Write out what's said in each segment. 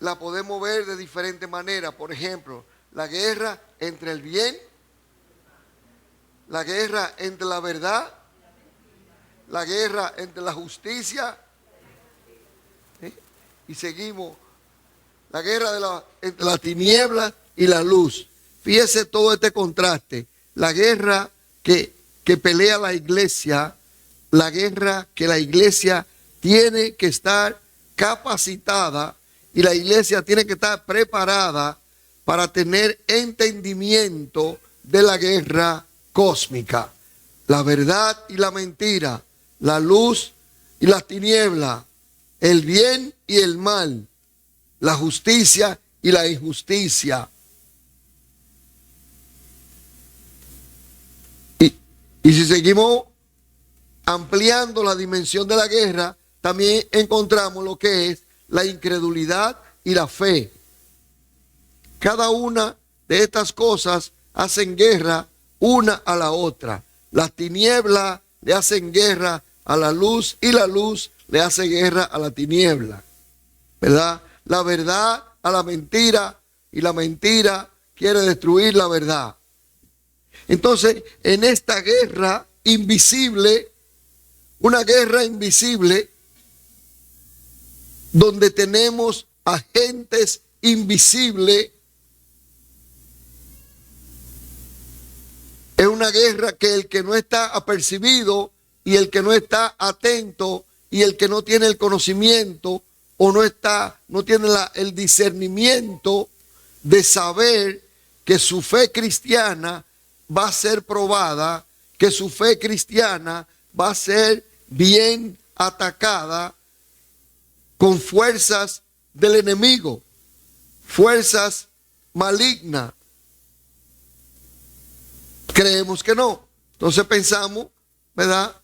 la podemos ver de diferentes maneras. Por ejemplo, la guerra entre el bien, la guerra entre la verdad, la guerra entre la justicia, y seguimos, la guerra entre la tiniebla y la luz. Fíjese todo este contraste, la guerra que pelea la iglesia, la guerra que la iglesia tiene que estar capacitada y la iglesia tiene que estar preparada para tener entendimiento de la guerra cósmica. La verdad y la mentira, la luz y las tinieblas, el bien y el mal, la justicia y la injusticia. Y si seguimos ampliando la dimensión de la guerra, también encontramos lo que es la incredulidad y la fe. Cada una de estas cosas hacen guerra una a la otra. Las tinieblas le hacen guerra a la luz y la luz le hace guerra a la tiniebla, ¿verdad? La verdad a la mentira y la mentira quiere destruir la verdad. Entonces, en esta guerra invisible, una guerra invisible, donde tenemos agentes invisibles, es una guerra que el que no está apercibido y el que no está atento y el que no tiene el conocimiento o no tiene el discernimiento de saber que su fe cristiana va a ser probada, que su fe cristiana va a ser bien atacada con fuerzas del enemigo, fuerzas malignas. Creemos que no. Entonces pensamos, ¿verdad?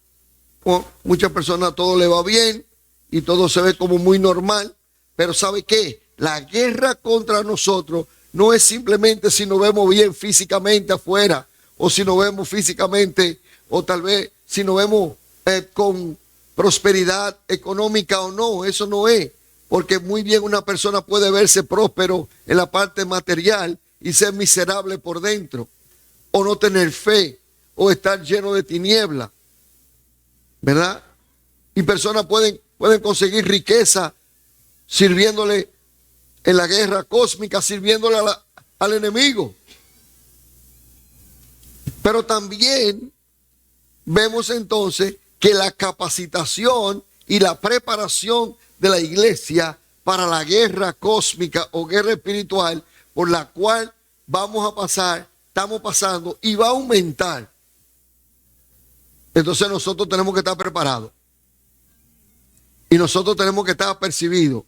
Muchas personas todo le va bien y todo se ve como muy normal, pero ¿sabe qué? La guerra contra nosotros no es simplemente si nos vemos bien físicamente afuera, o si nos vemos físicamente, o tal vez si nos vemos con prosperidad económica o no. Eso no es, porque muy bien una persona puede verse próspero en la parte material y ser miserable por dentro, o no tener fe, o estar lleno de tiniebla, ¿verdad? Y personas pueden conseguir riqueza sirviéndole en la guerra cósmica, sirviéndole al enemigo. Pero también vemos entonces que la capacitación y la preparación de la iglesia para la guerra cósmica o guerra espiritual por la cual vamos a pasar, estamos pasando y va a aumentar. Entonces nosotros tenemos que estar preparados. Y nosotros tenemos que estar apercibidos,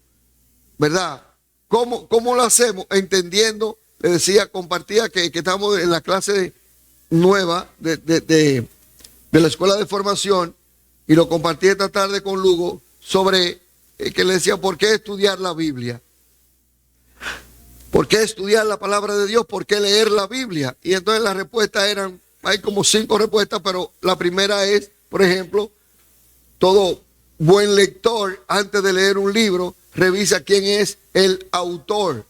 ¿verdad? ¿Cómo lo hacemos? Entendiendo, le decía, compartía que estamos en la clase nueva de la escuela de formación y lo compartí esta tarde con Lugo sobre que le decía, ¿por qué estudiar la Biblia? ¿Por qué estudiar la palabra de Dios? ¿Por qué leer la Biblia? Y entonces las respuestas hay como 5 respuestas, pero la primera es, por ejemplo, todo buen lector antes de leer un libro revisa quién es el autor,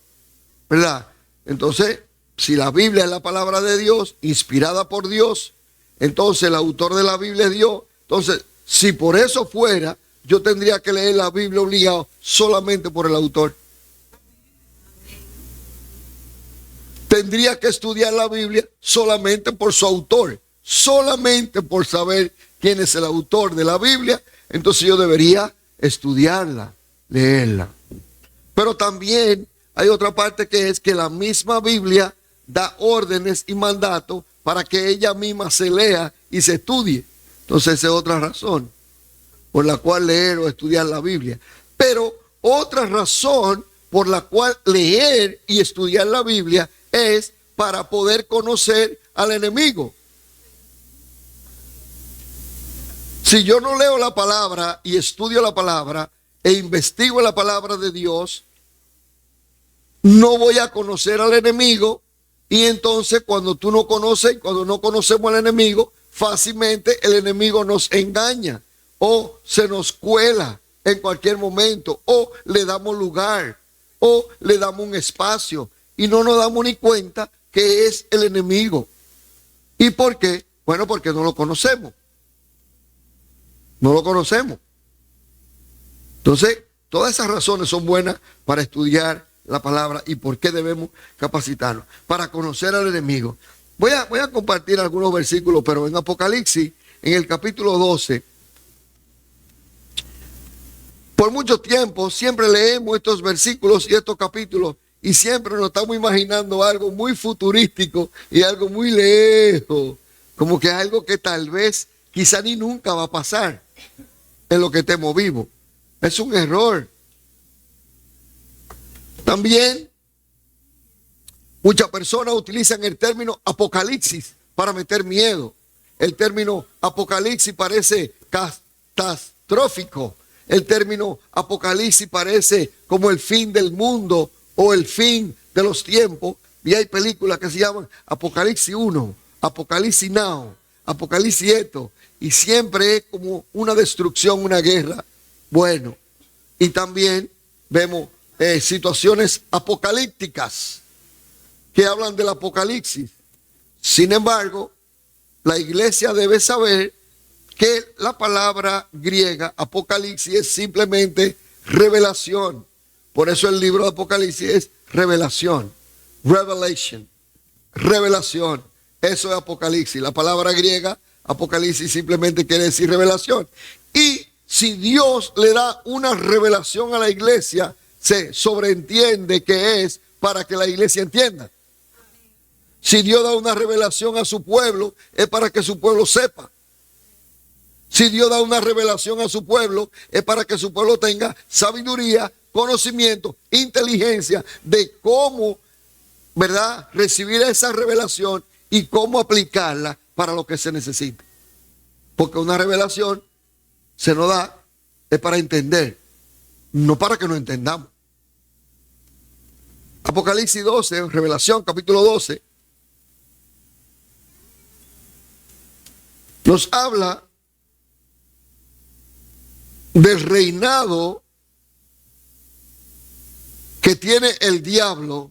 ¿verdad? Entonces, si la Biblia es la palabra de Dios, inspirada por Dios, entonces el autor de la Biblia es Dios. Entonces, si por eso fuera, yo tendría que leer la Biblia obligado solamente por el autor. Tendría que estudiar la Biblia solamente por su autor, solamente por saber quién es el autor de la Biblia. Entonces yo debería estudiarla, leerla. Pero también hay otra parte que es que la misma Biblia da órdenes y mandatos para que ella misma se lea y se estudie. Entonces esa es otra razón por la cual leer o estudiar la Biblia. Pero otra razón por la cual leer y estudiar la Biblia es para poder conocer al enemigo. Si yo no leo la palabra y estudio la palabra e investigo la palabra de Dios, no voy a conocer al enemigo. Y entonces cuando tú no conoces, cuando no conocemos al enemigo, fácilmente el enemigo nos engaña o se nos cuela en cualquier momento o le damos lugar o le damos un espacio y no nos damos ni cuenta que es el enemigo. ¿Y por qué? Bueno, porque no lo conocemos. No lo conocemos. Entonces, todas esas razones son buenas para estudiar la palabra y por qué debemos capacitarnos. Para conocer al enemigo. Voy a compartir algunos versículos, pero en Apocalipsis, en el capítulo 12, por mucho tiempo siempre leemos estos versículos y estos capítulos y siempre nos estamos imaginando algo muy futurístico y algo muy lejos, como que algo que tal vez quizá ni nunca va a pasar en lo que estemos vivos. Es un error. También muchas personas utilizan el término apocalipsis para meter miedo. El término apocalipsis parece catastrófico. El término apocalipsis parece como el fin del mundo o el fin de los tiempos. Y hay películas que se llaman Apocalipsis 1, Apocalipsis Now, Apocalipsis esto. Y siempre es como una destrucción, una guerra. Bueno, y también vemos situaciones apocalípticas que hablan del apocalipsis. Sin embargo, la iglesia debe saber que la palabra griega apocalipsis es simplemente revelación. Por eso el libro de Apocalipsis es revelación. Revelation. Revelación. Eso es apocalipsis. La palabra griega apocalipsis simplemente quiere decir revelación. Y si Dios le da una revelación a la iglesia, se sobreentiende que es para que la iglesia entienda. Si Dios da una revelación a su pueblo, es para que su pueblo sepa. Si Dios da una revelación a su pueblo, es para que su pueblo tenga sabiduría, conocimiento, inteligencia de cómo, ¿verdad?, recibir esa revelación y cómo aplicarla para lo que se necesita. Porque una revelación se nos da es para entender, no para que no entendamos. Apocalipsis 12, Revelación capítulo 12, nos habla del reinado que tiene el diablo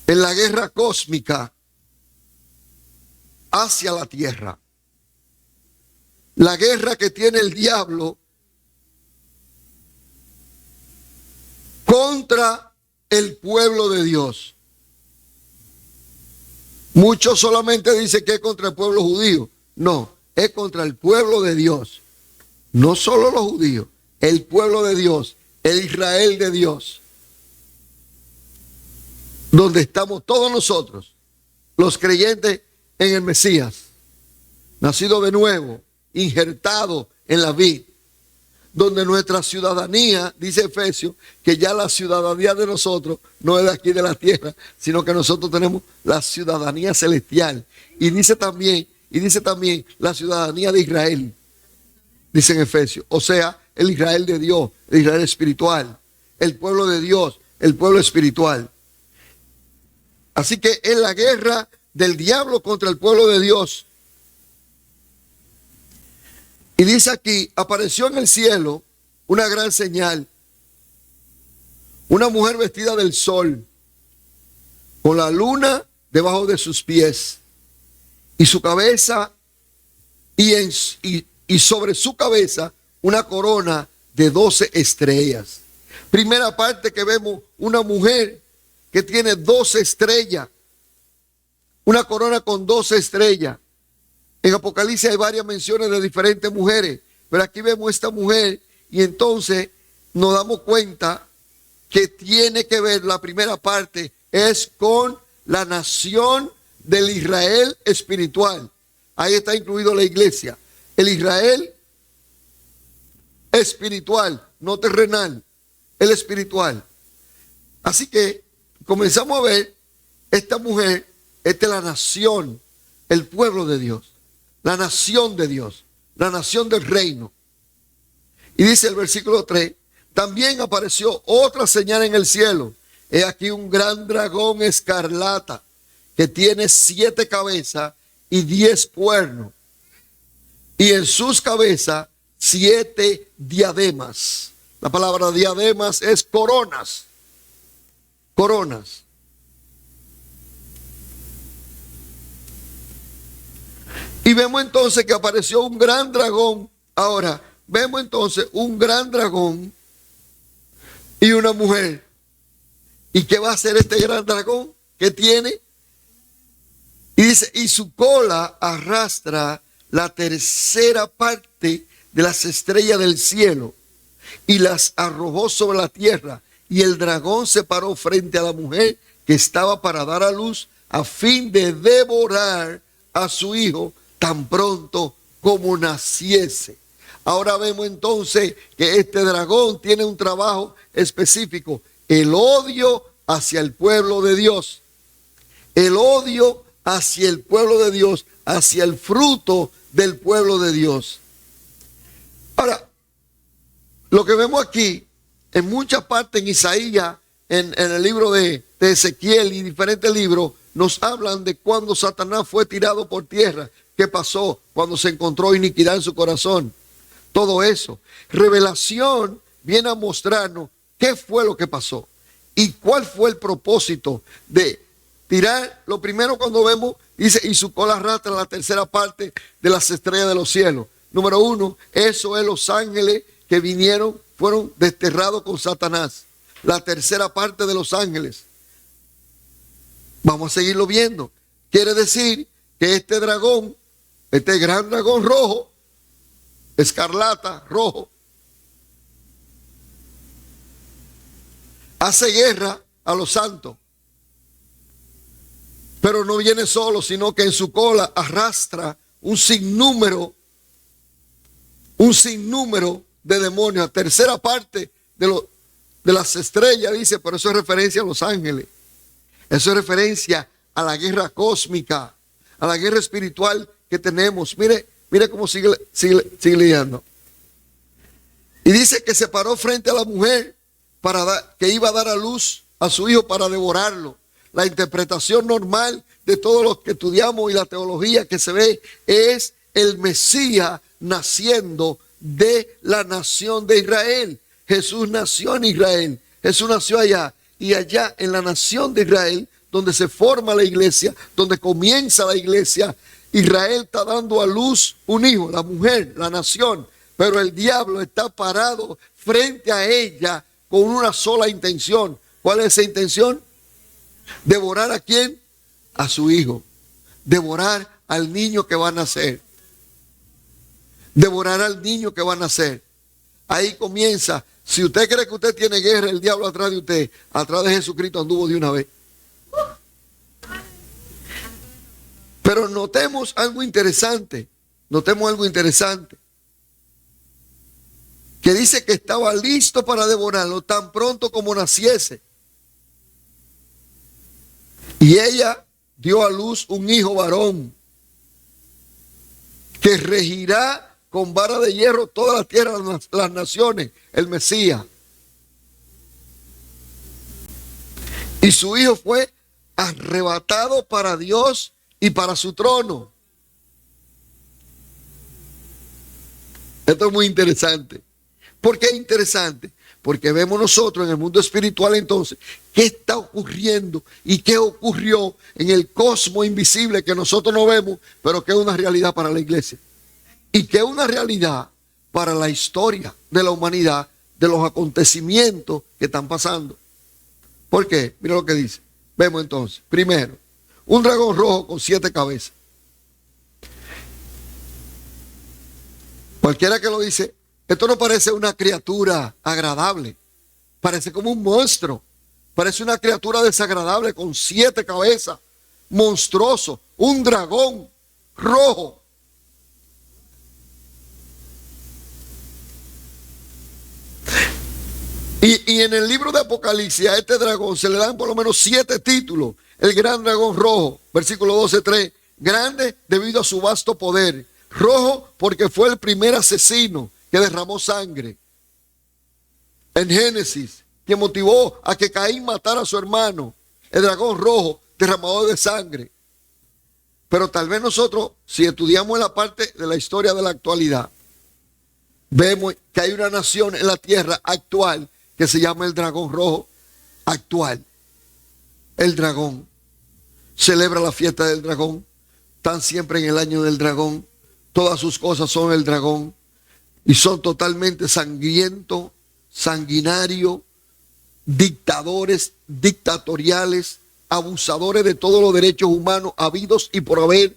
en la guerra cósmica hacia la tierra. La guerra que tiene el diablo contra el pueblo de Dios. Muchos solamente dicen que es contra el pueblo judío. No, es contra el pueblo de Dios. No solo los judíos, el pueblo de Dios, el Israel de Dios. Donde estamos todos nosotros, los creyentes en el Mesías, nacido de nuevo, injertado en la vid, donde nuestra ciudadanía, dice Efesios, que ya la ciudadanía de nosotros no es de aquí de la tierra, sino que nosotros tenemos la ciudadanía celestial. Y dice también la ciudadanía de Israel, dice en Efesios. O sea, el Israel de Dios, el Israel espiritual, el pueblo de Dios, el pueblo espiritual. Así que en la guerra del diablo contra el pueblo de Dios. Y dice aquí, apareció en el cielo una gran señal. Una mujer vestida del sol, con la luna debajo de sus pies. Y su cabeza, y sobre su cabeza, una corona de 12 estrellas. Primera parte que vemos, una mujer que tiene 12 estrellas. Una corona con 12 estrellas. En Apocalipsis hay varias menciones de diferentes mujeres, pero aquí vemos esta mujer y entonces nos damos cuenta que tiene que ver, la primera parte es con la nación del Israel espiritual. Ahí está incluido la iglesia. El Israel espiritual, no terrenal, el espiritual. Así que comenzamos a ver esta mujer, esta es la nación, el pueblo de Dios. La nación de Dios, la nación del reino. Y dice el versículo 3, también apareció otra señal en el cielo. He aquí un gran dragón escarlata que tiene 7 cabezas y 10 cuernos. Y en sus cabezas 7 diademas. La palabra diademas es coronas. Coronas. Y vemos entonces que apareció un gran dragón. Ahora, vemos entonces un gran dragón y una mujer. ¿Y qué va a hacer este gran dragón? ¿Qué tiene? Y dice, y su cola arrastra la tercera parte de las estrellas del cielo y las arrojó sobre la tierra. Y el dragón se paró frente a la mujer que estaba para dar a luz a fin de devorar a su hijo tan pronto como naciese. Ahora vemos entonces que este dragón tiene un trabajo específico. El odio hacia el pueblo de Dios. El odio hacia el pueblo de Dios, hacia el fruto del pueblo de Dios. Ahora, lo que vemos aquí, en muchas partes en Isaías, en el libro de Ezequiel y diferentes libros, nos hablan de cuando Satanás fue tirado por tierra. ¿Qué pasó cuando se encontró iniquidad en su corazón? Todo eso. Revelación viene a mostrarnos qué fue lo que pasó y cuál fue el propósito de tirar. Lo primero cuando vemos, dice, y su cola arrastra la tercera parte de las estrellas de los cielos. Número uno, eso es los ángeles que vinieron, fueron desterrados con Satanás. La tercera parte de los ángeles. Vamos a seguirlo viendo. Quiere decir que este dragón, este gran dragón rojo, escarlata, rojo, hace guerra a los santos. Pero no viene solo, sino que en su cola arrastra un sinnúmero de demonios. La tercera parte de las estrellas, dice, pero eso es referencia a los ángeles. Eso es referencia a la guerra cósmica, a la guerra espiritual que tenemos. Mire cómo sigue leyendo. Y dice que se paró frente a la mujer que iba a dar a luz a su hijo para devorarlo. La interpretación normal de todos los que estudiamos y la teología que se ve es el Mesías naciendo de la nación de Israel. Jesús nació en Israel. Jesús nació allá. Y allá en la nación de Israel, donde se forma la iglesia, donde comienza la iglesia, Israel está dando a luz un hijo, la mujer, la nación. Pero el diablo está parado frente a ella con una sola intención. ¿Cuál es esa intención? ¿Devorar a quién? A su hijo. Devorar al niño que va a nacer. Devorar al niño que va a nacer. Ahí comienza. Si usted cree que usted tiene guerra, el diablo atrás de usted, atrás de Jesucristo anduvo de una vez. Pero notemos algo interesante. Notemos algo interesante. Que dice que estaba listo para devorarlo tan pronto como naciese. Y ella dio a luz un hijo varón que regirá con vara de hierro toda la tierra, las naciones, el Mesías. Y su hijo fue arrebatado para Dios y para su trono. Esto es muy interesante. ¿Por qué es interesante? Porque vemos nosotros en el mundo espiritual entonces qué está ocurriendo y qué ocurrió en el cosmos invisible que nosotros no vemos, pero que es una realidad para la iglesia. Y que es una realidad para la historia de la humanidad, de los acontecimientos que están pasando. ¿Por qué? Mira lo que dice. Vemos entonces, primero, un dragón rojo con 7 cabezas. Cualquiera que lo dice, esto no parece una criatura agradable. Parece como un monstruo. Parece una criatura desagradable con 7 cabezas. Monstruoso. Un dragón rojo. Y en el libro de Apocalipsis a este dragón se le dan por lo menos 7 títulos. El gran dragón rojo, versículo 12:3. Grande debido a su vasto poder. Rojo porque fue el primer asesino que derramó sangre. En Génesis, que motivó a que Caín matara a su hermano. El dragón rojo, derramador de sangre. Pero tal vez nosotros, si estudiamos en la parte de la historia de la actualidad, vemos que hay una nación en la tierra actual que se llama el dragón rojo actual. El dragón celebra la fiesta del dragón, están siempre en el año del dragón, todas sus cosas son el dragón y son totalmente sangrientos, sanguinarios, dictadores, dictatoriales, abusadores de todos los derechos humanos habidos y por haber,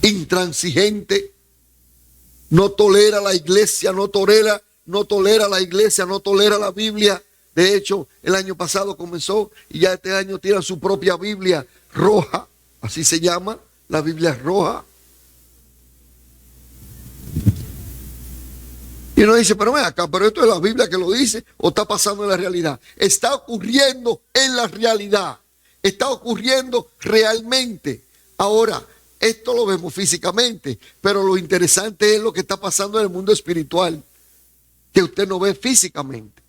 intransigente, no tolera la iglesia, no tolera la iglesia, no tolera la Biblia. De hecho, el año pasado comenzó y ya este año tiene su propia Biblia roja, así se llama, la Biblia roja. Y uno dice, pero ven acá, pero esto es la Biblia que lo dice o está pasando en la realidad. Está ocurriendo en la realidad, está ocurriendo realmente. Ahora, esto lo vemos físicamente, pero lo interesante es lo que está pasando en el mundo espiritual, que usted no ve físicamente.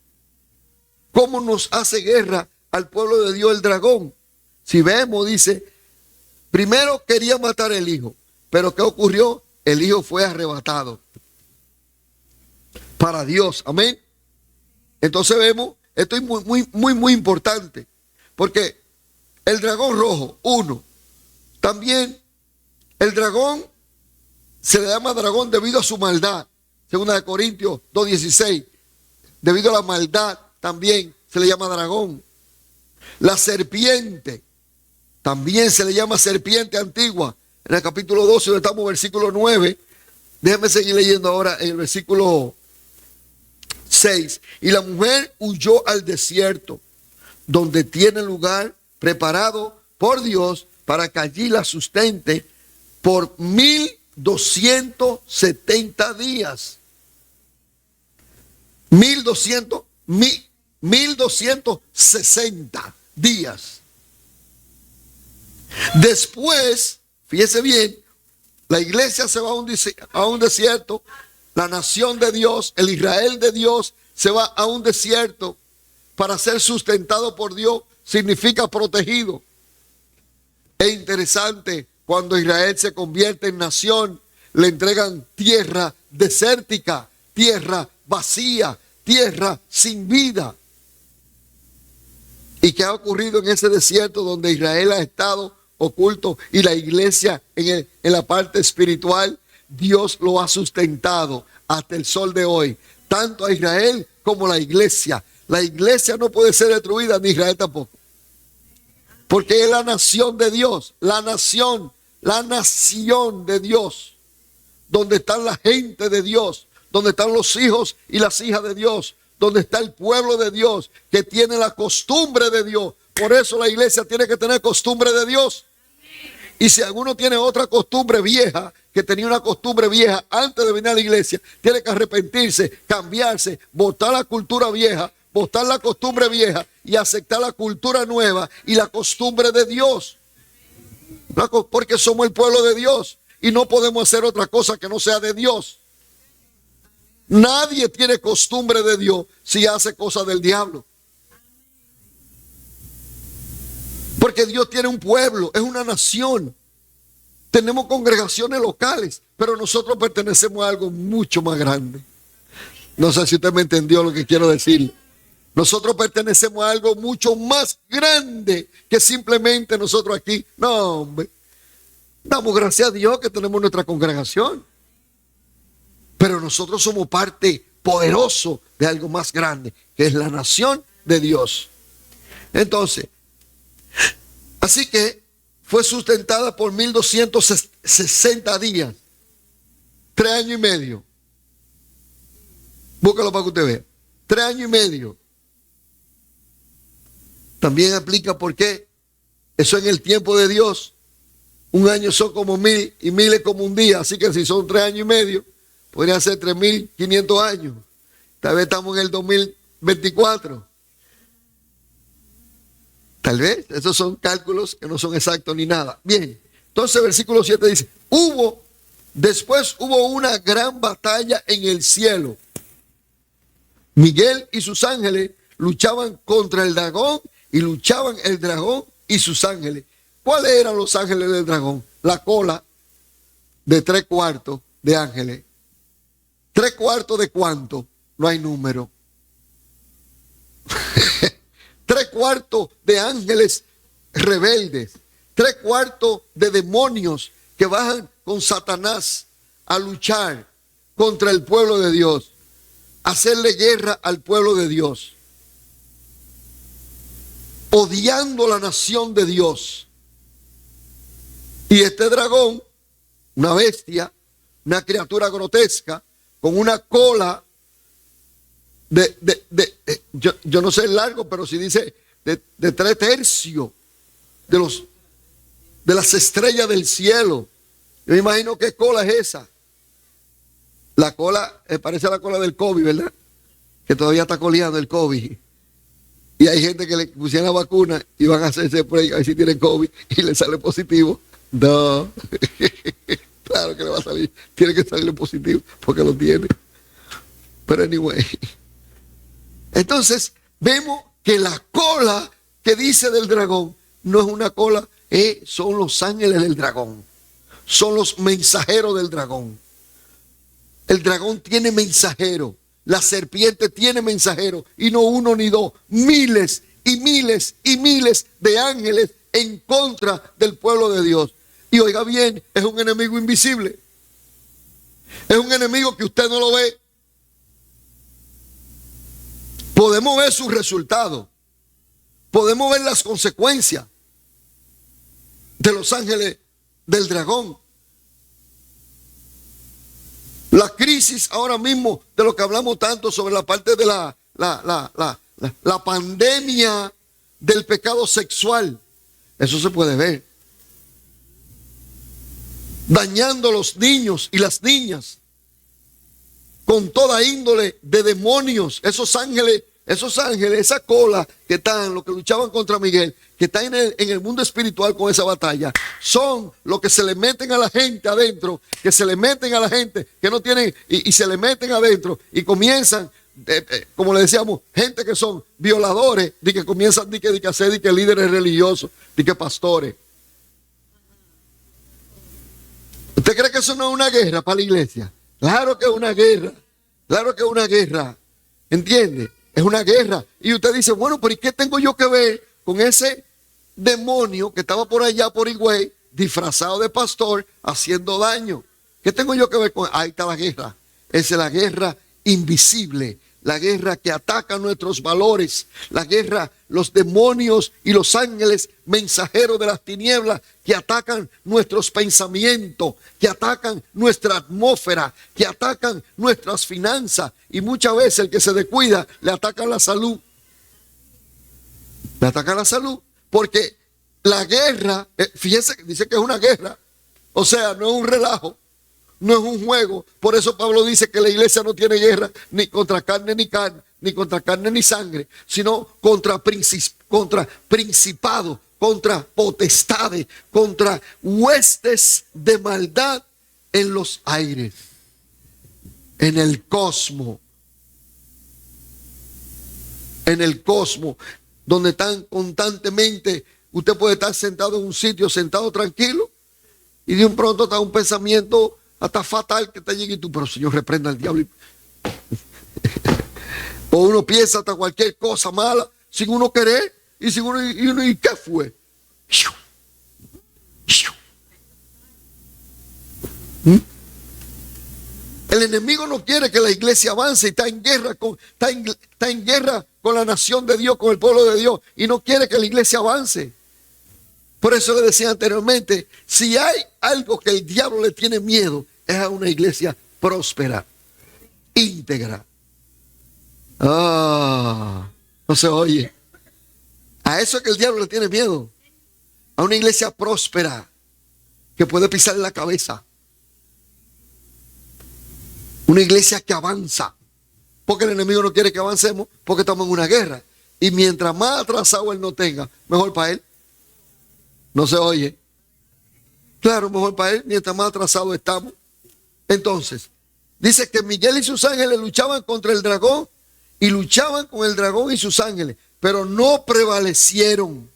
¿Cómo nos hace guerra al pueblo de Dios el dragón? Si vemos, dice, primero quería matar el hijo, pero ¿qué ocurrió? El hijo fue arrebatado para Dios, amén. Entonces vemos, esto es muy importante, porque el dragón rojo, uno, también el dragón se le llama dragón debido a su maldad, segunda de Corintios 2:16, debido a la maldad también se le llama dragón. La serpiente también se le llama serpiente antigua. En el capítulo 12, donde estamos, versículo 9, déjenme seguir leyendo ahora en el versículo 6. Y la mujer huyó al desierto, donde tiene lugar preparado por Dios para que allí la sustente por 1270 días. 1260 días. Después, fíjese bien, la iglesia se va a un desierto, la nación de Dios, el Israel de Dios se va a un desierto para ser sustentado por Dios, significa protegido. Es interesante, cuando Israel se convierte en nación, le entregan tierra desértica, tierra vacía, tierra sin vida. ¿Y qué ha ocurrido en ese desierto donde Israel ha estado oculto y la iglesia en la parte espiritual? Dios lo ha sustentado hasta el sol de hoy, tanto a Israel como a la iglesia. La iglesia no puede ser destruida, ni Israel tampoco, porque es la nación de Dios, la nación de Dios, donde están la gente de Dios, donde están los hijos y las hijas de Dios, donde está el pueblo de Dios que tiene la costumbre de Dios. Por eso la iglesia tiene que tener costumbre de Dios. Y si alguno tiene otra costumbre vieja, que tenía una costumbre vieja antes de venir a la iglesia, tiene que arrepentirse, cambiarse, botar la cultura vieja, botar la costumbre vieja y aceptar la cultura nueva y la costumbre de Dios. Porque somos el pueblo de Dios y no podemos hacer otra cosa que no sea de Dios. Nadie tiene costumbre de Dios si hace cosas del diablo. Porque Dios tiene un pueblo, es una nación. Tenemos congregaciones locales, pero nosotros pertenecemos a algo mucho más grande. No sé si usted me entendió lo que quiero decir. Nosotros pertenecemos a algo mucho más grande que simplemente nosotros aquí. No, hombre. Damos gracias a Dios que tenemos nuestra congregación. Pero nosotros somos parte poderoso de algo más grande, que es la nación de Dios. Entonces, así que fue sustentada por 1260 días, 3 años y medio. Búscalo para que usted vea. 3 años y medio. También aplica porque eso en el tiempo de Dios, un año son como 1000 y 1000 es como un día. Así que si son 3 años y medio, podrían ser 3500 años. Tal vez estamos en el 2024. Tal vez, esos son cálculos que no son exactos ni nada. Bien, entonces versículo 7 dice, después hubo una gran batalla en el cielo. Miguel y sus ángeles luchaban contra el dragón y luchaban el dragón y sus ángeles. ¿Cuáles eran los ángeles del dragón? La cola de 3/4 de ángeles. 3/4 de cuánto, no hay número. 3/4 de ángeles rebeldes, 3/4 de demonios que bajan con Satanás a luchar contra el pueblo de Dios, hacerle guerra al pueblo de Dios, odiando la nación de Dios. Y este dragón, una bestia, una criatura grotesca, con una cola yo no sé el largo, pero si dice de 3/3 de las estrellas del cielo. Yo me imagino qué cola es esa. La cola parece a la cola del COVID, ¿verdad? Que todavía está coleando el COVID. Y hay gente que le pusieron la vacuna y van a hacerse prueba a ver si tienen COVID y le sale positivo. No. Claro que le va a salir. Tiene que salirle positivo porque lo tiene. Pero anyway. Entonces, vemos que la cola que dice del dragón no es una cola, son los ángeles del dragón. Son los mensajeros del dragón. El dragón tiene mensajero. La serpiente tiene mensajero. Y no uno ni dos. Miles y miles y miles de ángeles en contra del pueblo de Dios. Y oiga bien, es un enemigo invisible. Es un enemigo que usted no lo ve. Podemos ver sus resultados. Podemos ver las consecuencias de los ángeles del dragón. La crisis ahora mismo de lo que hablamos tanto sobre la parte de la pandemia del pecado sexual. Eso se puede ver. Dañando a los niños y las niñas con toda índole de demonios. Esos ángeles, esa cola que están, los que luchaban contra Miguel, que están en el mundo espiritual con esa batalla, son los que se le meten a la gente adentro, que se le meten a la gente que no tienen, y se le meten adentro y comienzan, como le decíamos, gente que son violadores, de que comienzan de que hacer de que líderes religiosos, de que pastores. ¿Usted cree que eso no es una guerra para la iglesia? Claro que es una guerra. Claro que es una guerra. ¿Entiende? Es una guerra. Y usted dice, bueno, pero ¿y qué tengo yo que ver con ese demonio que estaba por allá, por Higüey, disfrazado de pastor, haciendo daño? ¿Qué tengo yo que ver con? Ahí está la guerra. Esa es la guerra invisible. La guerra que ataca nuestros valores. La guerra, los demonios y los ángeles mensajeros de las tinieblas que atacan nuestros pensamientos, que atacan nuestra atmósfera, que atacan nuestras finanzas. Y muchas veces el que se descuida le ataca la salud. Le ataca la salud. Porque la guerra, fíjense que dice que es una guerra. O sea, no es un relajo. No es un juego. Por eso Pablo dice que la iglesia no tiene guerra ni contra carne ni contra carne ni sangre, sino contra principados, contra potestades, contra huestes de maldad en los aires, en el cosmos. En el cosmos, donde están constantemente. Usted puede estar sentado en un sitio, sentado tranquilo, y de un pronto está un pensamiento hasta fatal que te llegue y tú, pero Señor, reprenda al diablo. O uno piensa hasta cualquier cosa mala sin uno querer y sin uno, ¿y qué fue? El enemigo no quiere que la iglesia avance y está en guerra con la nación de Dios, con el pueblo de Dios, y no quiere que la iglesia avance. Por eso le decía anteriormente, si hay algo que el diablo le tiene miedo, es a una iglesia próspera, íntegra. No se oye. A eso es que el diablo le tiene miedo. A una iglesia próspera, que puede pisar en la cabeza. Una iglesia que avanza. Porque el enemigo no quiere que avancemos, porque estamos en una guerra. Y mientras más atrasado él no tenga, mejor para él. No se oye. Claro, mejor para él, mientras más atrasados estamos. Entonces, dice que Miguel y sus ángeles luchaban contra el dragón y luchaban con el dragón y sus ángeles, pero no prevalecieron.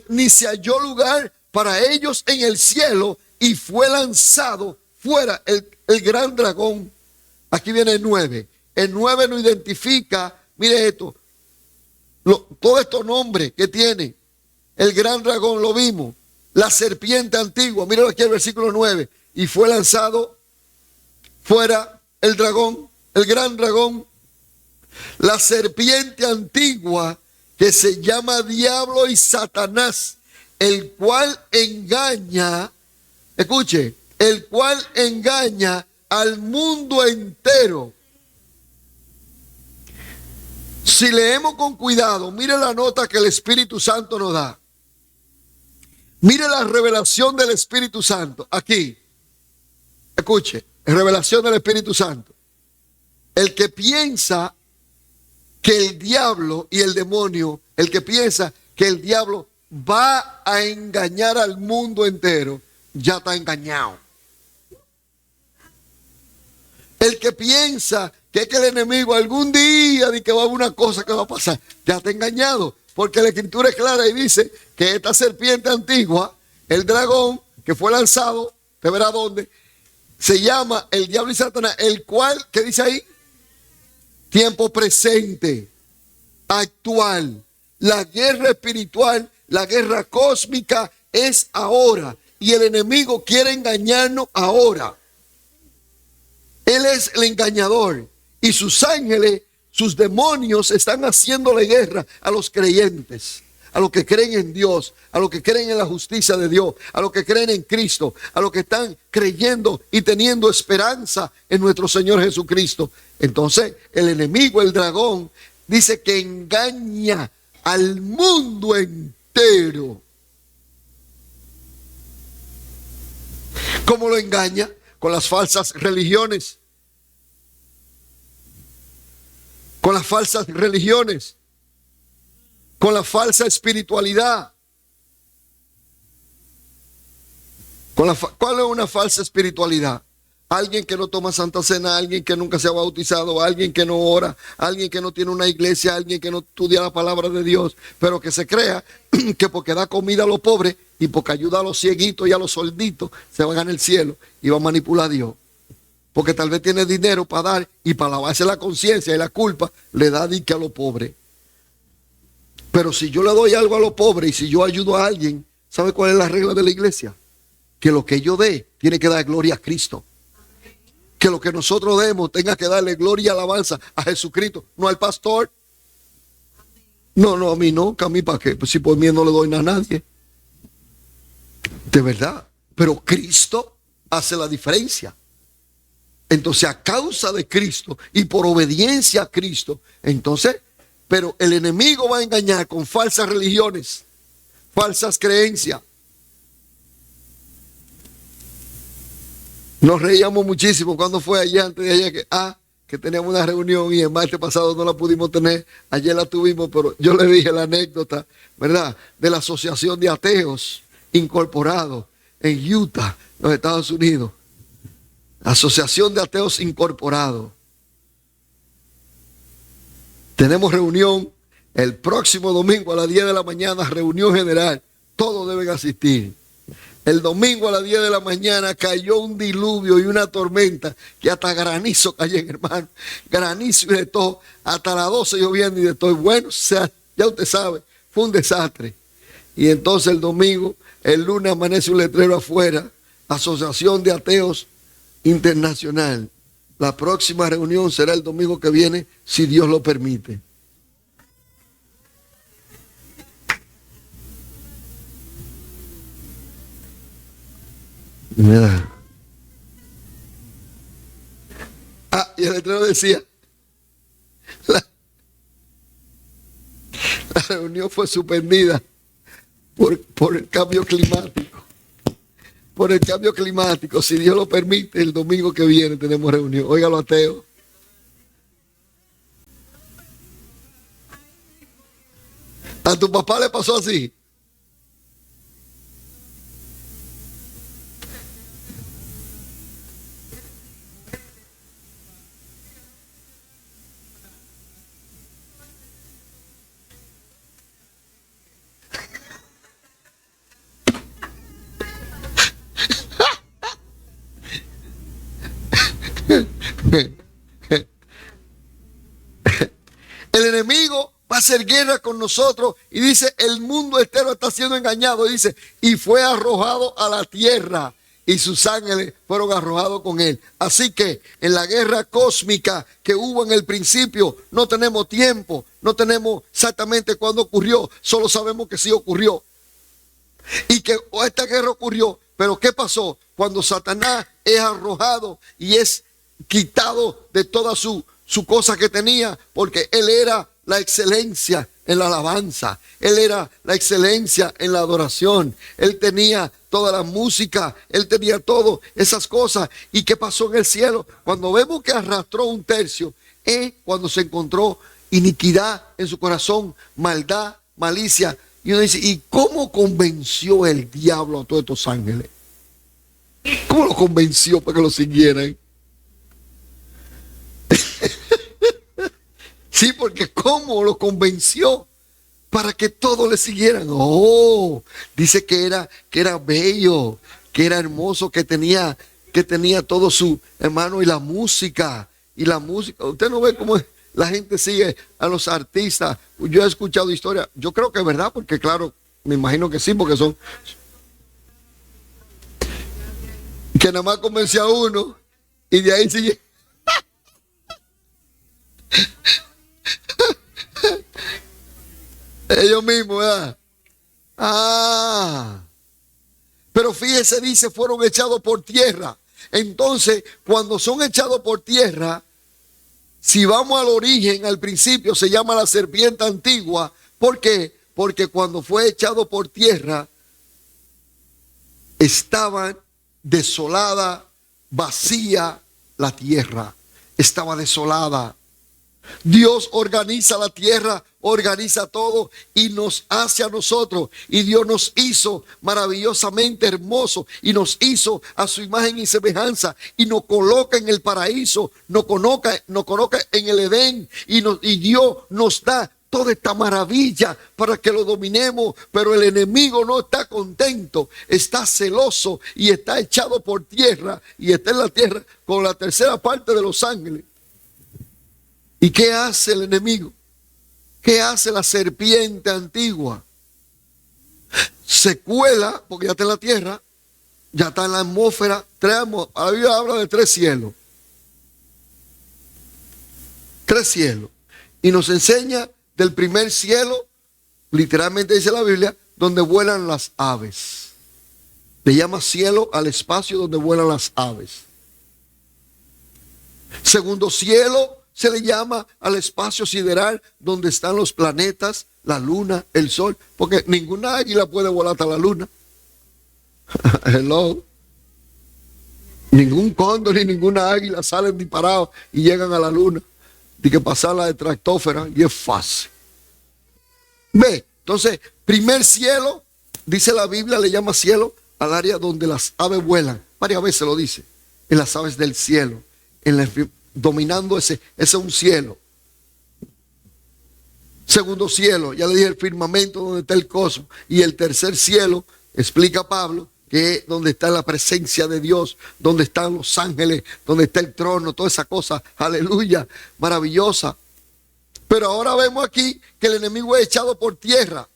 Ni se halló lugar para ellos en el cielo y fue lanzado fuera el gran dragón. Aquí viene el 9. El 9 nos identifica, mire esto, todos estos nombres que tiene. El gran dragón lo vimos. La serpiente antigua, míralo aquí el versículo 9. Y fue lanzado fuera el dragón, el gran dragón, la serpiente antigua que se llama Diablo y Satanás, el cual engaña, escuche, el cual engaña al mundo entero. Si leemos con cuidado, mire la nota que el Espíritu Santo nos da. Mire la revelación del Espíritu Santo. Aquí, escuche, revelación del Espíritu Santo. El que piensa que el diablo y el demonio, el que piensa que el diablo va a engañar al mundo entero, ya está engañado. El que piensa que es que el enemigo algún día de que va a haber una cosa que va a pasar, ya está engañado. Porque la escritura es clara y dice que esta serpiente antigua, el dragón que fue lanzado, ¿te verá dónde? Se llama el diablo y Satanás, el cual, ¿qué dice ahí? Tiempo presente, actual. La guerra espiritual, la guerra cósmica es ahora. Y el enemigo quiere engañarnos ahora. Él es el engañador. Y sus ángeles, sus demonios están haciéndole guerra a los creyentes, a los que creen en Dios, a los que creen en la justicia de Dios, a los que creen en Cristo, a los que están creyendo y teniendo esperanza en nuestro Señor Jesucristo. Entonces, el enemigo, el dragón, dice que engaña al mundo entero. ¿Cómo lo engaña? Con las falsas religiones. Con las falsas religiones, con la falsa espiritualidad. ¿Cuál es una falsa espiritualidad? Alguien que no toma Santa Cena, alguien que nunca se ha bautizado, alguien que no ora, alguien que no tiene una iglesia, alguien que no estudia la palabra de Dios, pero que se crea que porque da comida a los pobres y porque ayuda a los cieguitos y a los sorditos, se va a ganar el cielo y va a manipular a Dios. Porque tal vez tiene dinero para dar y para lavarse la conciencia y la culpa, le da dique a los pobres. Pero si yo le doy algo a los pobres y si yo ayudo a alguien, ¿sabe cuál es la regla de la iglesia? Que lo que yo dé tiene que dar gloria a Cristo. Que lo que nosotros demos tenga que darle gloria y alabanza a Jesucristo, no al pastor. No, a mí no, que a mí para qué, pues si por mí no le doy nada a nadie. De verdad, pero Cristo hace la diferencia. Entonces, a causa de Cristo y por obediencia a Cristo, entonces, pero el enemigo va a engañar con falsas religiones, falsas creencias. Nos reíamos muchísimo cuando fue ayer, antes de ayer, que teníamos una reunión y el martes pasado no la pudimos tener, ayer la tuvimos, pero yo le dije la anécdota, ¿verdad? De la Asociación de Ateos Incorporados en Utah, los Estados Unidos. Asociación de Ateos Incorporados. Tenemos reunión el próximo domingo a las 10 de la mañana, reunión general. Todos deben asistir. El domingo a las 10 de la mañana cayó un diluvio y una tormenta que hasta granizo cayó, hermano. Granizo y de todo. Hasta las 12 lloviendo y de todo. Bueno, ya usted sabe, fue un desastre. Y entonces el domingo, el lunes amanece un letrero afuera. Asociación de Ateos Internacional. La próxima reunión será el domingo que viene, si Dios lo permite. Mira. Y el letrero decía, la reunión fue suspendida por el cambio climático. Por el cambio climático, si Dios lo permite, el domingo que viene tenemos reunión. Óigalo, ateo. ¿A tu papá le pasó así? El enemigo va a hacer guerra con nosotros y dice, el mundo entero está siendo engañado. Dice, y fue arrojado a la tierra y sus ángeles fueron arrojados con él. Así que en la guerra cósmica que hubo en el principio, no tenemos tiempo, no tenemos exactamente cuándo ocurrió, solo sabemos que sí ocurrió. Y que esta guerra ocurrió, pero ¿qué pasó? Cuando Satanás es arrojado y es quitado de toda su cosa que tenía, porque él era la excelencia en la alabanza, él era la excelencia en la adoración, él tenía toda la música, él tenía todas esas cosas. ¿Y qué pasó en el cielo? Cuando vemos que arrastró un tercio, es cuando se encontró iniquidad en su corazón, maldad, malicia. Y uno dice, ¿y cómo convenció el diablo a todos estos ángeles? ¿Cómo lo convenció para que lo siguieran? Sí, porque ¿cómo lo convenció para que todos le siguieran? Oh, dice que era bello, que era hermoso, que tenía todo su hermano y la música. Usted no ve cómo la gente sigue a los artistas. Yo he escuchado historias, yo creo que es verdad, porque claro, me imagino que sí, porque son que nada más convenció a uno y de ahí sigue. Ellos mismos, ¿verdad? Pero fíjese, dice, fueron echados por tierra. Entonces, cuando son echados por tierra, si vamos al origen, al principio, se llama la serpiente antigua. ¿Por qué? Porque cuando fue echado por tierra, estaba desolada, vacía la tierra. Estaba desolada. Dios organiza la tierra, organiza todo y nos hace a nosotros. Y Dios nos hizo maravillosamente hermosos y nos hizo a su imagen y semejanza y nos coloca en el paraíso, nos coloca en el Edén y Dios nos da toda esta maravilla para que lo dominemos. Pero el enemigo no está contento, está celoso y está echado por tierra y está en la tierra con la tercera parte de los ángeles. ¿Y qué hace el enemigo? ¿Qué hace la serpiente antigua? Se cuela, porque ya está en la tierra, ya está en la atmósfera. La Biblia habla de 3 cielos. 3 cielos. Y nos enseña del primer cielo, literalmente dice la Biblia, donde vuelan las aves. Le llama cielo al espacio donde vuelan las aves. Segundo cielo se le llama al espacio sideral donde están los planetas, la luna, el sol, porque ninguna águila puede volar hasta la luna. Hello. Ningún cóndor ni ninguna águila salen disparados y llegan a la luna. Y que pasar la estratosfera y es fácil. Ve, entonces, primer cielo, dice la Biblia, le llama cielo al área donde las aves vuelan. Varias veces lo dice, en las aves del cielo, dominando ese es un cielo. Segundo cielo, ya le dije, el firmamento donde está el cosmos. Y el tercer cielo, explica Pablo, que es donde está la presencia de Dios, donde están los ángeles, donde está el trono, toda esa cosa, aleluya, maravillosa. Pero ahora vemos aquí que el enemigo es echado por tierra.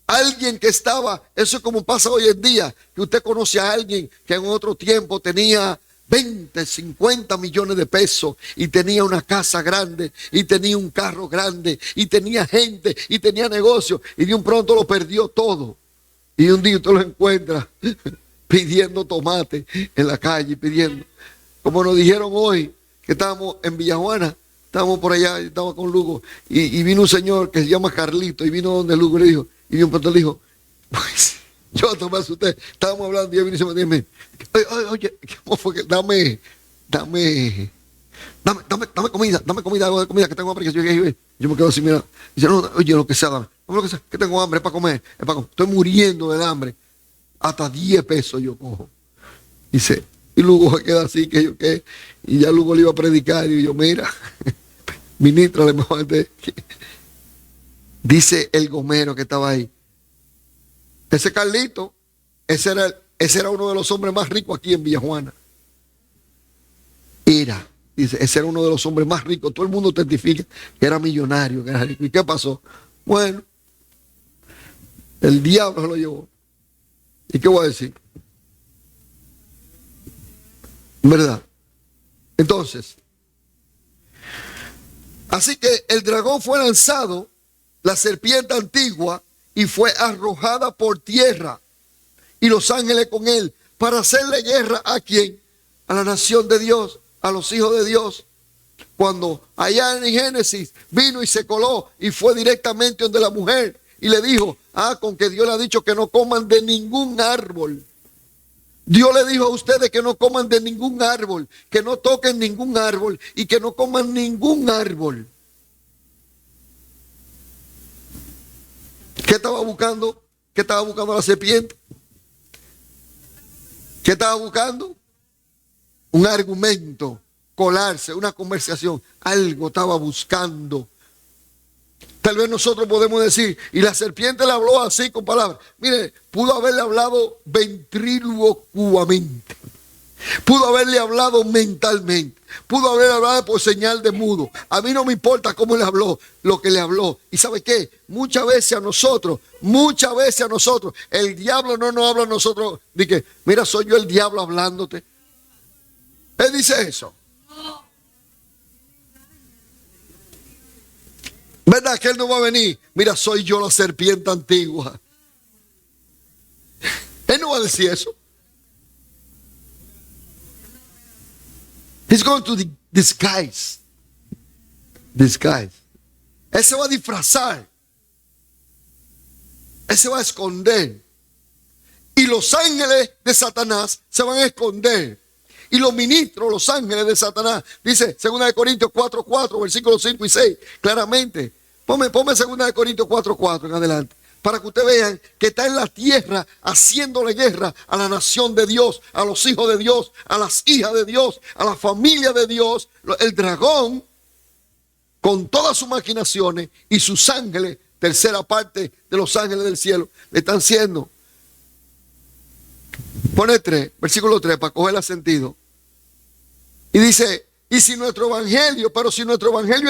Alguien que estaba, eso es como pasa hoy en día, que usted conoce a alguien que en otro tiempo tenía 20, 50 millones de pesos y tenía una casa grande y tenía un carro grande y tenía gente y tenía negocio y de un pronto lo perdió todo. Y un día usted lo encuentra pidiendo tomate en la calle, pidiendo. Como nos dijeron hoy, que estábamos en Villajuana, estábamos por allá, estábamos con Lugo, y vino un señor que se llama Carlito, y vino donde Lugo le dijo, y de un pronto le dijo, pues, yo tomé a usted, estábamos hablando, y él vino y se me dijo, oye, ¿cómo fue que dame comida, algo de comida, que tengo hambre? Yo me quedo así, mira, dice, no, oye, lo que sea, dame lo que sea, que tengo hambre, es para comer, estoy muriendo del hambre. Hasta 10 pesos yo cojo. Dice, y Lugo se queda así, que yo qué, y ya Lugo le iba a predicar, y yo, mira, ministrale mejor. Dice el gomero que estaba ahí, ese Carlito, ese era uno de los hombres más ricos aquí en Villajuana. Era, Dice, ese era uno de los hombres más ricos. Todo el mundo testifica que era millonario, que era rico. ¿Y qué pasó? Bueno, el diablo se lo llevó. ¿Y qué voy a decir? ¿Verdad? Entonces, así que el dragón fue lanzado, la serpiente antigua, y fue arrojada por tierra. Y los ángeles con él, para hacerle guerra ¿a quién? A la nación de Dios, a los hijos de Dios. Cuando allá en Génesis vino y se coló y fue directamente donde la mujer y le dijo, con que Dios le ha dicho que no coman de ningún árbol. Dios le dijo a ustedes que no coman de ningún árbol, que no toquen ningún árbol y que no coman ningún árbol. ¿Qué estaba buscando? ¿Qué estaba buscando la serpiente? ¿Qué estaba buscando? Un argumento, colarse, una conversación. Algo estaba buscando. Tal vez nosotros podemos decir, y la serpiente le habló así con palabras. Mire, pudo haberle hablado ventrílocuamente. Pudo haberle hablado mentalmente. Pudo haberle hablado por señal de mudo. A mí no me importa cómo le habló, lo que le habló. ¿Y sabe qué? Muchas veces a nosotros, el diablo no nos habla a nosotros. Dice, mira, soy yo el diablo hablándote. Él dice eso. ¿Verdad que él no va a venir? Mira, soy yo la serpiente antigua. Él no va a decir eso. He's going to disguise. Disguise. Él se va a disfrazar. Él se va a esconder. Y los ángeles de Satanás se van a esconder. Y los ministros, los ángeles de Satanás, dice 2 Corintios 4:4, versículos 5 y 6, claramente. Ponme 2 Corintios 4:4 en adelante, para que ustedes vean que está en la tierra haciéndole guerra a la nación de Dios, a los hijos de Dios, a las hijas de Dios, a la familia de Dios. El dragón, con todas sus maquinaciones y sus ángeles, tercera parte de los ángeles del cielo, le están siendo. Pone 3, versículo 3, para cogerle sentido. Y dice, si nuestro evangelio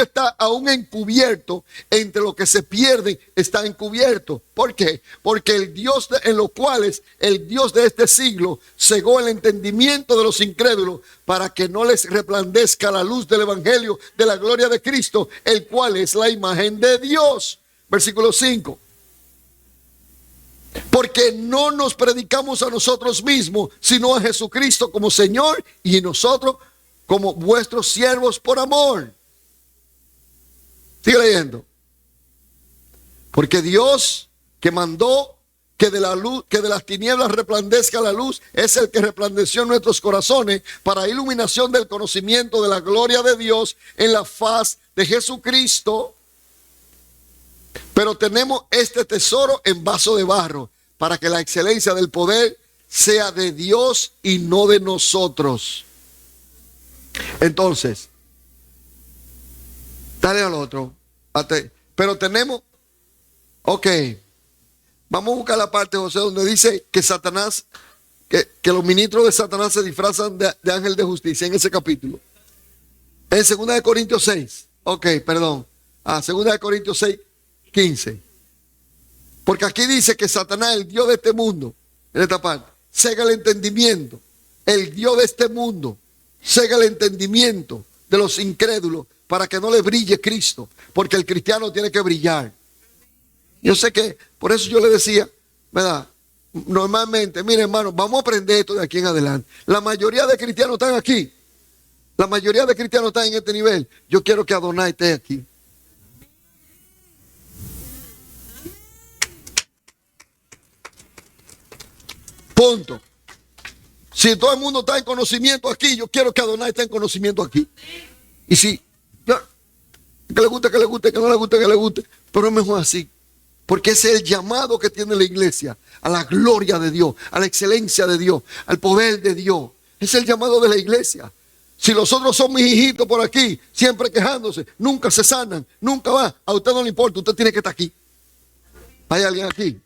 está aún encubierto, entre los que se pierden está encubierto. ¿Por qué? Porque el Dios en los cuales el Dios de este siglo cegó el entendimiento de los incrédulos para que no les resplandezca la luz del evangelio de la gloria de Cristo, el cual es la imagen de Dios. Versículo 5. Porque no nos predicamos a nosotros mismos, sino a Jesucristo como Señor y nosotros como vuestros siervos por amor. Sigue leyendo. Porque Dios que mandó que de la luz, que de las tinieblas resplandezca la luz, es el que resplandeció en nuestros corazones para iluminación del conocimiento de la gloria de Dios en la faz de Jesucristo. Pero tenemos este tesoro en vaso de barro, para que la excelencia del poder sea de Dios y no de nosotros. Entonces, dale al otro. Pero tenemos, vamos a buscar la parte, José, donde dice que Satanás, que los ministros de Satanás se disfrazan de ángel de justicia, en ese capítulo. En 2 Corintios 6. 2 Corintios 6. 15. Porque aquí dice que Satanás, el Dios de este mundo, en esta parte, cega el entendimiento. El Dios de este mundo cega el entendimiento de los incrédulos para que no le brille Cristo. Porque el cristiano tiene que brillar. Yo sé que, por eso yo le decía, ¿verdad? Normalmente, miren hermano, vamos a aprender esto de aquí en adelante. La mayoría de cristianos están aquí. La mayoría de cristianos están en este nivel. Yo quiero que Adonai esté aquí. Punto. Si todo el mundo está en conocimiento aquí, yo quiero que Adonai esté en conocimiento aquí. Y si, que le guste, que le guste, que no le guste, que le guste, pero es mejor así. Porque ese es el llamado que tiene la iglesia a la gloria de Dios, a la excelencia de Dios, al poder de Dios. Es el llamado de la iglesia. Si los otros son mis hijitos por aquí, siempre quejándose, nunca se sanan, nunca van, a usted no le importa, usted tiene que estar aquí. ¿Hay alguien aquí?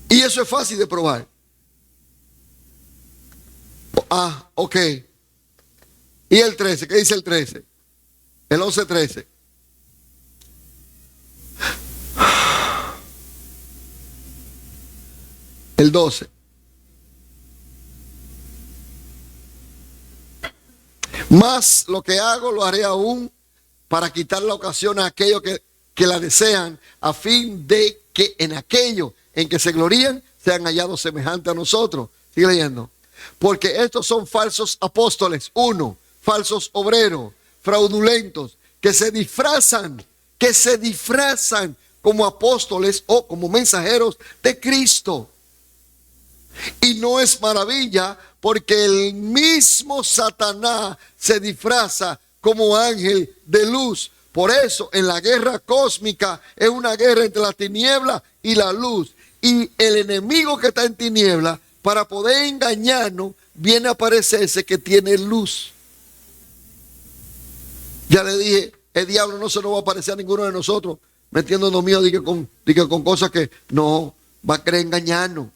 Y eso es fácil de probar. Ok. Y el 13, ¿qué dice el 13? El 11:13. El 12. Más lo que hago lo haré aún para quitar la ocasión a aquellos que la desean, a fin de que en aquello en que se glorían sean hallados semejantes a nosotros. Sigue leyendo. Porque estos son falsos apóstoles, falsos obreros, fraudulentos, que se disfrazan como apóstoles o como mensajeros de Cristo. Y no es maravilla, porque el mismo Satanás se disfraza como ángel de luz. Por eso en la guerra cósmica es una guerra entre la tiniebla y la luz. Y el enemigo que está en tiniebla, para poder engañarnos, viene a parecerse que tiene luz. Ya le dije, el diablo no se nos va a parecer a ninguno de nosotros, metiéndonos miedo con cosas que no va a querer engañarnos.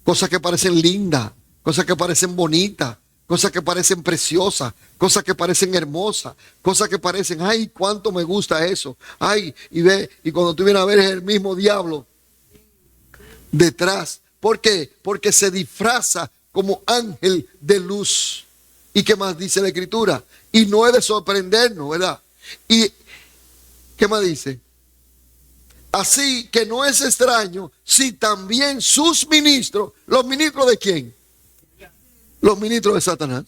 Cosas que parecen lindas, cosas que parecen bonitas, cosas que parecen preciosas, cosas que parecen hermosas, cosas que parecen, ay, cuánto me gusta eso. Ay, y cuando tú vienes a ver es el mismo diablo detrás. ¿Por qué? Porque se disfraza como ángel de luz. ¿Y qué más dice la Escritura? Y no es de sorprendernos, ¿verdad? ¿Y qué más dice? Así que no es extraño si también sus ministros, ¿los ministros de quién? Los ministros de Satanás.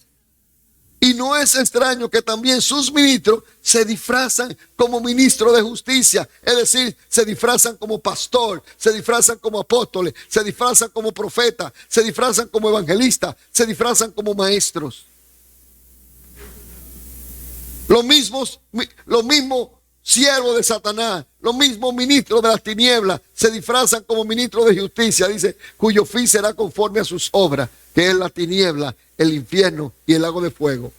Y no es extraño que también sus ministros se disfrazan como ministros de justicia. Es decir, se disfrazan como pastor, se disfrazan como apóstoles, se disfrazan como profetas, se disfrazan como evangelistas, se disfrazan como maestros. Los mismos siervos de Satanás, los mismos ministros de las tinieblas se disfrazan como ministros de justicia. Dice, cuyo fin será conforme a sus obras, que es la tiniebla, el infierno y el lago de fuego.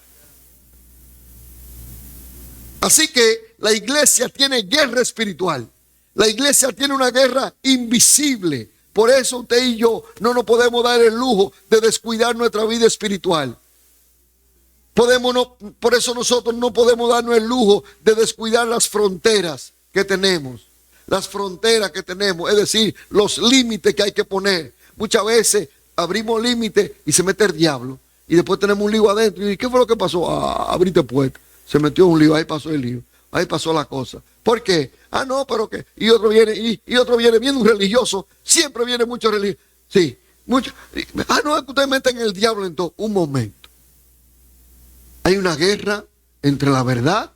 Así que la iglesia tiene guerra espiritual. La iglesia tiene una guerra invisible. Por eso usted y yo no nos podemos dar el lujo de descuidar nuestra vida espiritual. Por eso nosotros no podemos darnos el lujo de descuidar las fronteras que tenemos. Las fronteras que tenemos, es decir, los límites que hay que poner. Muchas veces abrimos límites y se mete el diablo. Y después tenemos un lío adentro. ¿Y qué fue lo que pasó? Abriste puerta. Se metió un lío, ahí pasó el lío. Ahí pasó la cosa. ¿Por qué? No, pero que. Y otro viene, viene un religioso. Siempre viene mucho religioso. Sí, mucho. No, es que ustedes meten el diablo en todo. Un momento. Hay una guerra entre la verdad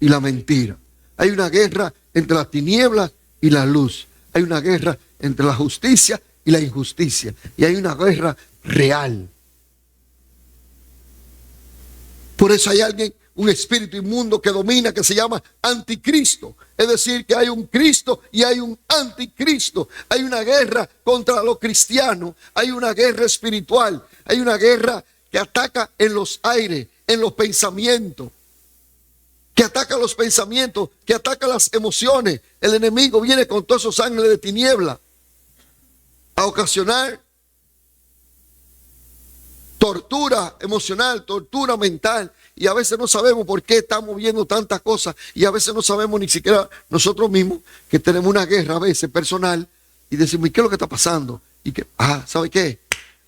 y la mentira. Hay una guerra entre las tinieblas y la luz. Hay una guerra entre la justicia y la injusticia. Y hay una guerra real. Por eso hay un espíritu inmundo que domina, que se llama anticristo. Es decir, que hay un Cristo y hay un anticristo. Hay una guerra contra los cristianos. Hay una guerra espiritual. Hay una guerra que ataca en los aires, en los pensamientos, que ataca los pensamientos, que ataca las emociones. El enemigo viene con todos esos ángeles de tiniebla a ocasionar tortura emocional, tortura mental. Y a veces no sabemos por qué estamos viendo tantas cosas. Y a veces no sabemos ni siquiera nosotros mismos que tenemos una guerra a veces personal. Y decimos, ¿y qué es lo que está pasando? Y que, ¿sabe qué?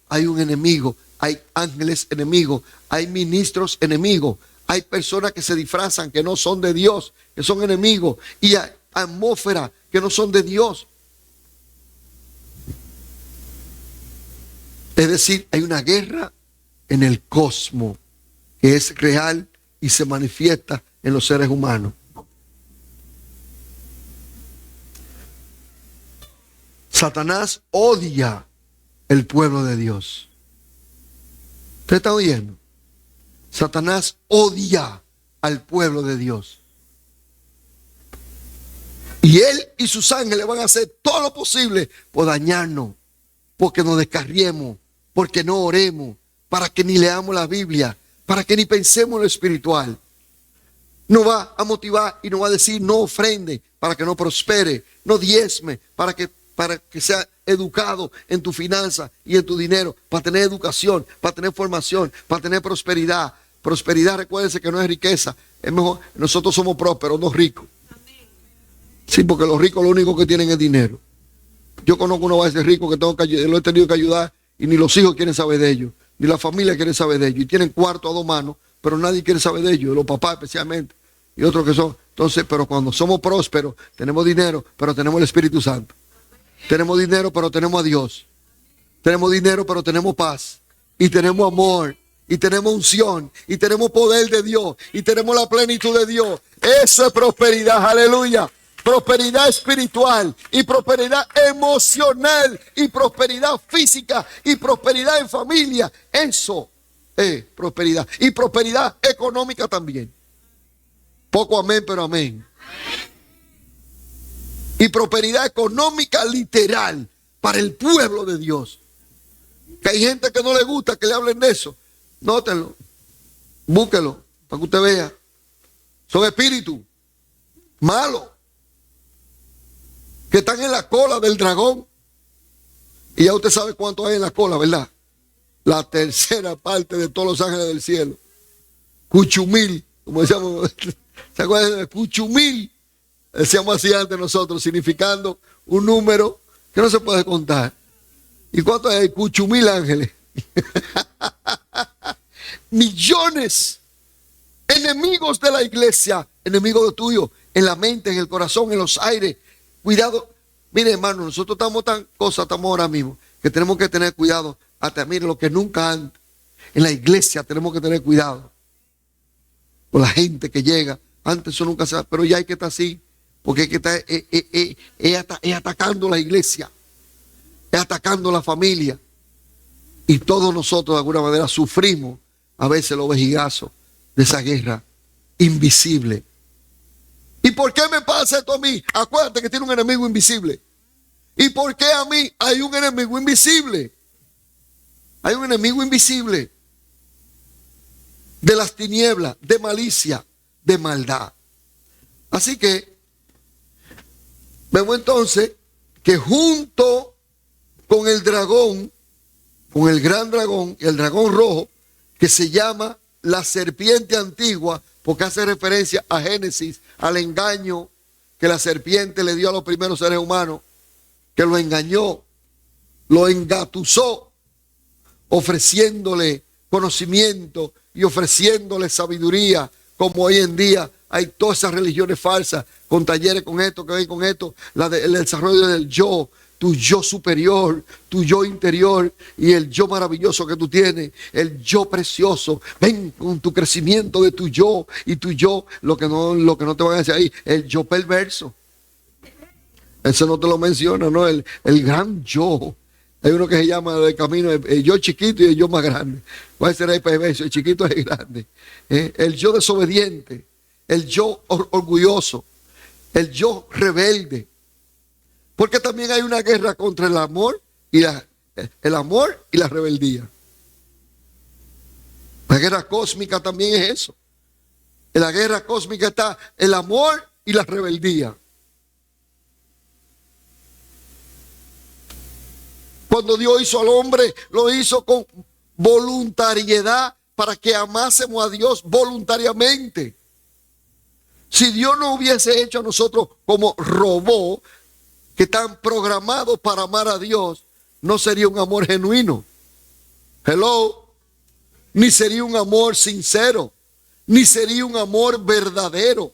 Hay un enemigo. Hay ángeles enemigos, hay ministros enemigos, hay personas que se disfrazan que no son de Dios, que son enemigos, y hay atmósferas que no son de Dios. Es decir, hay una guerra en el cosmos que es real y se manifiesta en los seres humanos. Satanás odia el pueblo de Dios. ¿Usted está oyendo? Satanás odia al pueblo de Dios. Y él y sus ángeles van a hacer todo lo posible por dañarnos, porque nos descarriemos, porque no oremos, para que ni leamos la Biblia, para que ni pensemos en lo espiritual. Nos va a motivar y nos va a decir no ofrende para que no prospere, no diezme para que sea educado en tu finanza y en tu dinero, para tener educación, para tener formación, para tener prosperidad. Prosperidad, recuérdense que no es riqueza. Es mejor, nosotros somos prósperos, no ricos. Sí, porque los ricos lo único que tienen es dinero. Yo conozco uno a veces rico que lo he tenido que ayudar y ni los hijos quieren saber de ellos, ni la familia quiere saber de ellos. Y tienen cuarto a 2 manos, pero nadie quiere saber de ellos, los papás especialmente, y otros que son. Entonces, pero cuando somos prósperos, tenemos dinero, pero tenemos el Espíritu Santo. Tenemos dinero, pero tenemos a Dios. Tenemos dinero, pero tenemos paz. Y tenemos amor. Y tenemos unción. Y tenemos poder de Dios. Y tenemos la plenitud de Dios. Eso es prosperidad. Aleluya. Prosperidad espiritual. Y prosperidad emocional. Y prosperidad física. Y prosperidad en familia. Eso es prosperidad. Y prosperidad económica también. Poco amén, pero amén. Y prosperidad económica literal para el pueblo de Dios. Que hay gente que no le gusta que le hablen de eso. Nótenlo, búsquelo para que usted vea. Son espíritus malos que están en la cola del dragón. Y ya usted sabe cuánto hay en la cola, ¿verdad? La tercera parte de todos los ángeles del cielo. Cuchumil, como decíamos. ¿Se acuerdan de Cuchumil? Decíamos así antes nosotros, significando un número que no se puede contar. ¿Y cuántos hay? Cuchumil ángeles. Millones. Enemigos de la iglesia. Enemigos de tuyo. En la mente, en el corazón, en los aires. Cuidado. Mire, hermano, nosotros estamos ahora mismo, que tenemos que tener cuidado. Hasta, mire, lo que nunca antes. En la iglesia tenemos que tener cuidado. Con la gente que llega. Antes eso nunca se da, pero ya hay que estar así. Porque hay que estar atacando la iglesia. Es atacando la familia. Y todos nosotros de alguna manera sufrimos a veces los vejigazos de esa guerra invisible. ¿Y por qué me pasa esto a mí? Acuérdate que tiene un enemigo invisible. ¿Y por qué a mí hay un enemigo invisible? Hay un enemigo invisible de las tinieblas, de malicia, de maldad. Así que vemos entonces que junto con el dragón, con el gran dragón, el dragón rojo, que se llama la serpiente antigua, porque hace referencia a Génesis, al engaño que la serpiente le dio a los primeros seres humanos, que lo engañó, lo engatusó, ofreciéndole conocimiento y ofreciéndole sabiduría, como hoy en día hay todas esas religiones falsas, con talleres con esto, que ven con esto, el desarrollo del yo, tu yo superior, tu yo interior y el yo maravilloso que tú tienes, el yo precioso. Ven con tu crecimiento de tu yo y tu yo, lo que no te van a decir ahí, el yo perverso. Eso no te lo menciona, ¿no? El gran yo. Hay uno que se llama el camino, el yo chiquito y el yo más grande. ¿Cuál será el perverso? El chiquito es el grande. El yo desobediente, el yo orgulloso, el yo rebelde. Porque también hay una guerra contra el amor y la rebeldía. La guerra cósmica también es eso. En la guerra cósmica está el amor y la rebeldía. Cuando Dios hizo al hombre, lo hizo con voluntariedad para que amásemos a Dios voluntariamente. Si Dios no hubiese hecho a nosotros como robots que están programados para amar a Dios, no sería un amor genuino. Hello. Ni sería un amor sincero, ni sería un amor verdadero,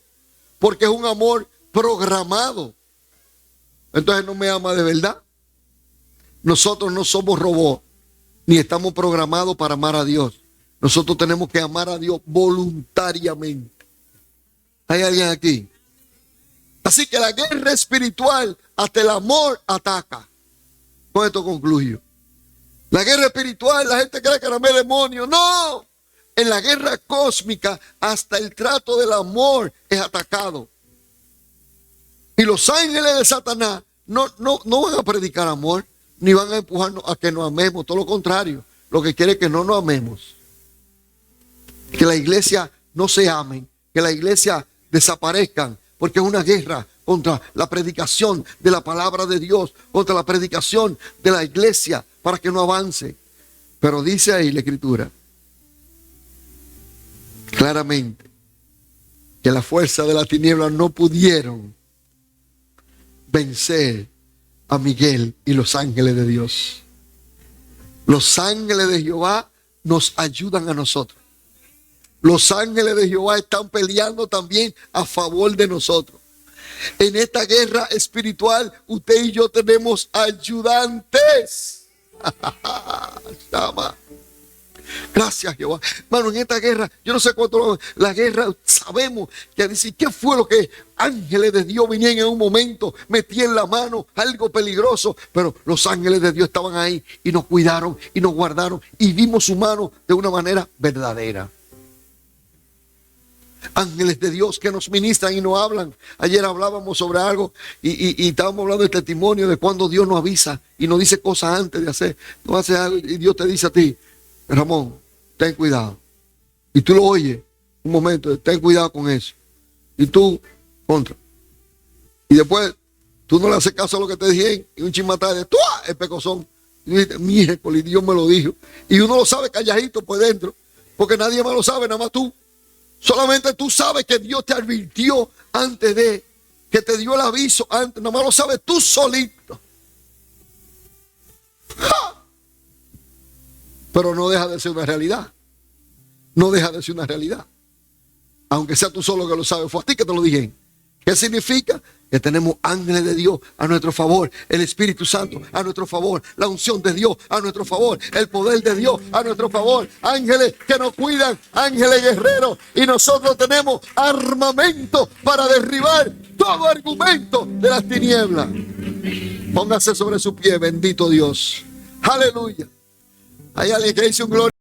porque es un amor programado. Entonces no me ama de verdad. Nosotros no somos robots, ni estamos programados para amar a Dios. Nosotros tenemos que amar a Dios voluntariamente. ¿Hay alguien aquí? Así que la guerra espiritual, hasta el amor ataca. Con esto concluyo. La guerra espiritual, la gente cree que era el demonio. No. En la guerra cósmica, hasta el trato del amor es atacado. Y los ángeles de Satanás no van a predicar amor, ni van a empujarnos a que nos amemos. Todo lo contrario, lo que quiere es que no nos amemos. Que la iglesia no se amen, que la iglesia desaparezcan, porque es una guerra contra la predicación de la palabra de Dios, contra la predicación de la iglesia, para que no avance. Pero dice ahí la escritura claramente que la fuerza de la tiniebla no pudieron vencer a Miguel y los ángeles de Dios. Los ángeles de Jehová nos ayudan a nosotros. Los ángeles de Jehová están peleando también a favor de nosotros. En esta guerra espiritual, usted y yo tenemos ayudantes. Gracias, Jehová. Hermano, en esta guerra, yo no sé cuánto, la guerra, sabemos que decir, ¿qué fue lo que ángeles de Dios vinieron en un momento, metían la mano, algo peligroso? Pero los ángeles de Dios estaban ahí y nos cuidaron y nos guardaron y vimos su mano de una manera verdadera. Ángeles de Dios que nos ministran y nos hablan. Ayer hablábamos sobre algo y estábamos hablando del testimonio de cuando Dios nos avisa y nos dice cosas antes de hacer. No hace algo y Dios te dice a ti: Ramón, ten cuidado. Y tú lo oyes un momento, ten cuidado con eso. Y tú, contra. Y después, tú no le haces caso a lo que te dije y un chismatarde, ¡tú! El pecozón. Y tú dices: miércoles, Dios me lo dijo. Y uno lo sabe calladito por dentro, porque nadie más lo sabe, nada más tú. Solamente tú sabes que Dios te advirtió antes de, que te dio el aviso antes, nada más lo sabes tú solito. ¡Ja! Pero no deja de ser una realidad. No deja de ser una realidad. Aunque sea tú solo que lo sabes, fue a ti que te lo dije. ¿Qué significa? Que tenemos ángeles de Dios a nuestro favor, el Espíritu Santo a nuestro favor, la unción de Dios a nuestro favor, el poder de Dios a nuestro favor, ángeles que nos cuidan, ángeles guerreros, y nosotros tenemos armamento para derribar todo argumento de las tinieblas. Póngase sobre su pie, bendito Dios. Aleluya. Hay alguien que dice un gloria.